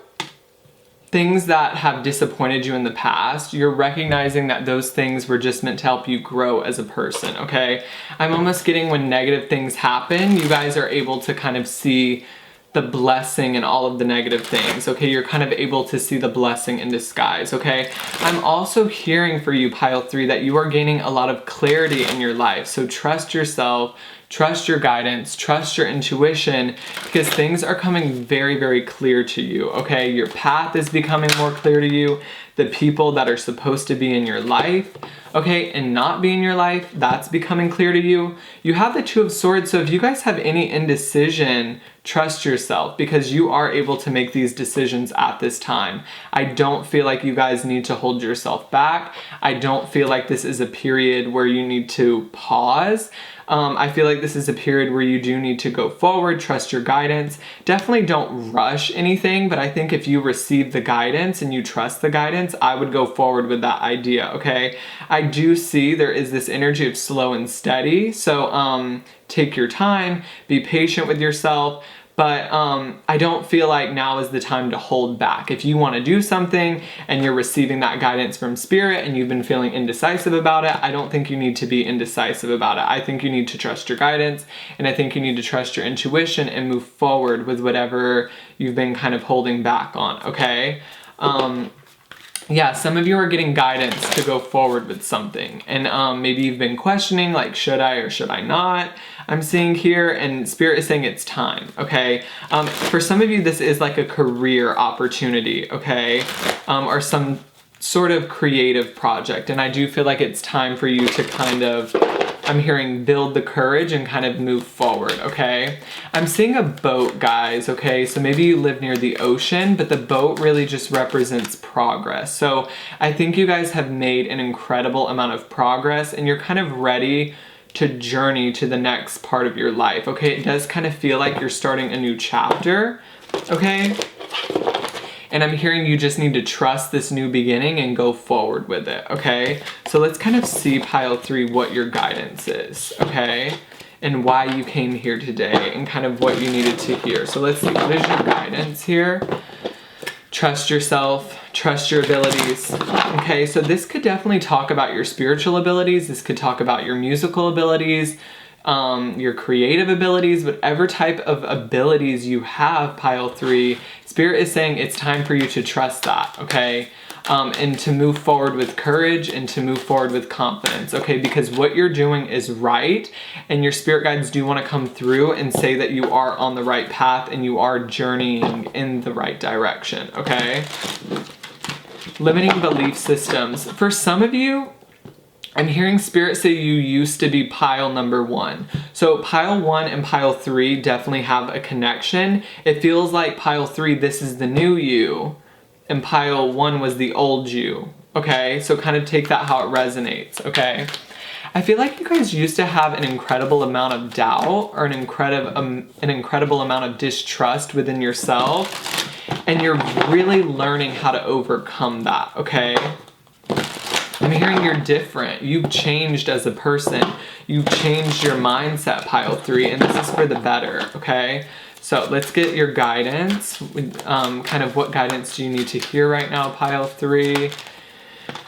things that have disappointed you in the past, you're recognizing that those things were just meant to help you grow as a person, okay? I'm almost getting when negative things happen, you guys are able to kind of see the blessing in all of the negative things, okay? You're kind of able to see the blessing in disguise, okay? I'm also hearing for you, pile 3, that you are gaining a lot of clarity in your life. So trust yourself, trust your guidance, trust your intuition, because things are coming very, very clear to you, okay? Your path is becoming more clear to you. The people that are supposed to be in your life, okay, and not be in your life, that's becoming clear to you. You have the 2 of Swords, so if you guys have any indecision, trust yourself, because you are able to make these decisions at this time. I don't feel like you guys need to hold yourself back. I don't feel like this is a period where you need to pause. I feel like this is a period where you do need to go forward, trust your guidance. Definitely don't rush anything, but I think if you receive the guidance and you trust the guidance, I would go forward with that idea, okay? I do see there is this energy of slow and steady, so take your time, be patient with yourself, but I don't feel like now is the time to hold back. If you want to do something and you're receiving that guidance from Spirit and you've been feeling indecisive about it, I don't think you need to be indecisive about it. I think you need to trust your guidance, and I think you need to trust your intuition and move forward with whatever you've been kind of holding back on, okay? Yeah, some of you are getting guidance to go forward with something, and maybe you've been questioning, like, should I or should I not? I'm seeing here, and Spirit is saying it's time, okay? For some of you, this is like a career opportunity, okay? Or some sort of creative project, and I do feel like it's time for you to kind of, I'm hearing, build the courage and kind of move forward, okay? I'm seeing a boat, guys, okay? So maybe you live near the ocean, but the boat really just represents progress. So I think you guys have made an incredible amount of progress, and you're kind of ready to journey to the next part of your life, okay? It does kind of feel like you're starting a new chapter, okay? And I'm hearing you just need to trust this new beginning and go forward with it, okay? So let's kind of see, pile 3, what your guidance is, okay? And why you came here today and kind of what you needed to hear. So let's see, what is your guidance here? Trust yourself, trust your abilities. Okay, so this could definitely talk about your spiritual abilities. This could talk about your musical abilities, your creative abilities, whatever type of abilities you have, pile 3. Spirit is saying it's time for you to trust that, okay? And to move forward with courage and to move forward with confidence, okay? Because what you're doing is right, and your spirit guides do want to come through and say that you are on the right path and you are journeying in the right direction, okay? Limiting belief systems. For some of you, I'm hearing Spirit say you used to be pile number 1. So pile 1 and pile 3 definitely have a connection. It feels like pile 3, this is the new you, and pile 1 was the old you, okay? So kind of take that how it resonates, okay? I feel like you guys used to have an incredible amount of doubt or an incredible amount of distrust within yourself, and you're really learning how to overcome that, okay? I'm hearing you're different. You've changed as a person. You've changed your mindset, pile 3, and this is for the better, okay? So let's get your guidance. Kind of what guidance do you need to hear right now, pile 3?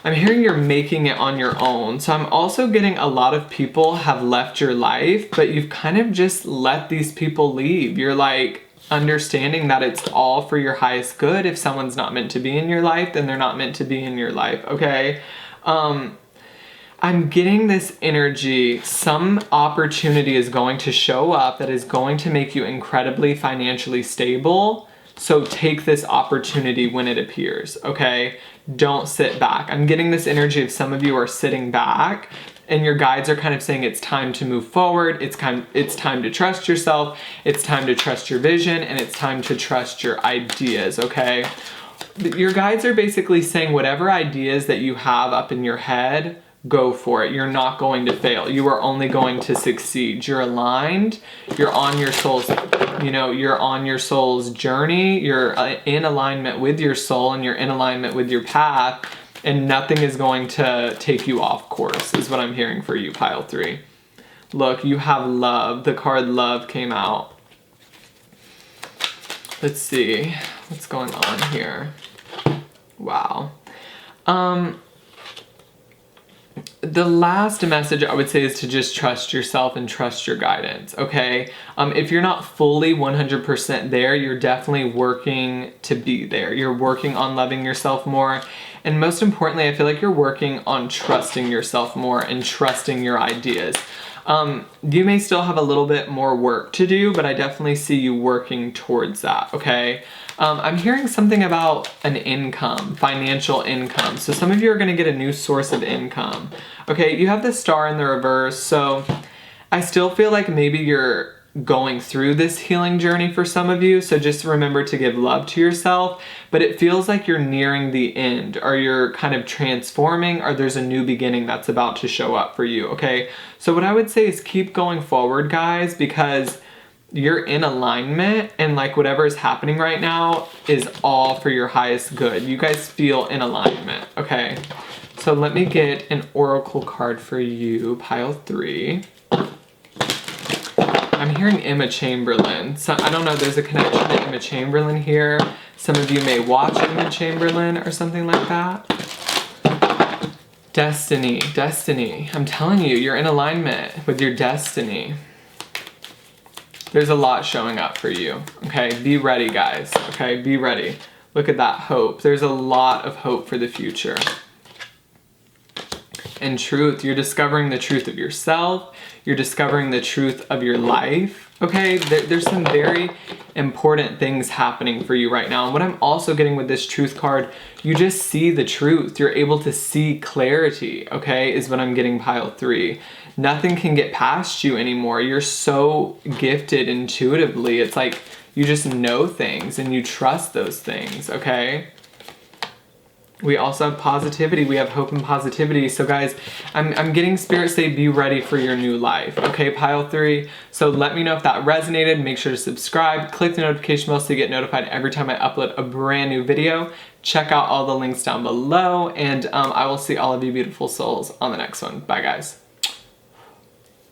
I'm hearing you're making it on your own. So I'm also getting a lot of people have left your life, but you've kind of just let these people leave. You're like understanding that it's all for your highest good. If someone's not meant to be in your life, then they're not meant to be in your life, okay? I'm getting this energy. Some opportunity is going to show up that is going to make you incredibly financially stable. So take this opportunity when it appears, okay? Don't sit back. I'm getting this energy of some of you are sitting back, and your guides are kind of saying it's time to move forward. It's time to trust yourself. It's time to trust your vision, and it's time to trust your ideas, okay? Your guides are basically saying whatever ideas that you have up in your head, go for it. You're not going to fail. You are only going to succeed. You're aligned. You're on your soul's, you're on your soul's journey. You're in alignment with your soul, and you're in alignment with your path, and nothing is going to take you off course, is what I'm hearing for you, pile 3. Look, you have love. The card love came out. Let's see what's going on here. Wow. The last message I would say is to just trust yourself and trust your guidance, okay? If you're not fully 100% there, you're definitely working to be there. You're working on loving yourself more. And most importantly, I feel like you're working on trusting yourself more and trusting your ideas. You may still have a little bit more work to do, but I definitely see you working towards that, okay? I'm hearing something about an income, financial income. So some of you are going to get a new source of income. Okay, you have the star in the reverse, so I still feel like maybe you're going through this healing journey for some of you, so just remember to give love to yourself, but it feels like you're nearing the end, or you're kind of transforming, or there's a new beginning that's about to show up for you, okay? So what I would say is keep going forward, guys, because you're in alignment, and like whatever is happening right now is all for your highest good. You guys feel in alignment, okay? So let me get an oracle card for you, pile 3. I'm hearing Emma Chamberlain. So I don't know, there's a connection to Emma Chamberlain here. Some of you may watch Emma Chamberlain or something like that. Destiny, destiny. I'm telling you, you're in alignment with your destiny. There's a lot showing up for you, okay? Be ready, guys, okay? Be ready. Look at that hope. There's a lot of hope for the future. And truth, you're discovering the truth of yourself. You're discovering the truth of your life, okay? There's some very important things happening for you right now. And what I'm also getting with this truth card, you just see the truth. You're able to see clarity, okay, is what I'm getting, pile 3. Nothing can get past you anymore. You're so gifted intuitively. It's like you just know things and you trust those things, okay? We also have positivity. We have hope and positivity. So guys, I'm getting spirit say be ready for your new life. Okay, pile 3. So let me know if that resonated. Make sure to subscribe. Click the notification bell so you get notified every time I upload a brand new video. Check out all the links down below. And I will see all of you beautiful souls on the next one. Bye guys.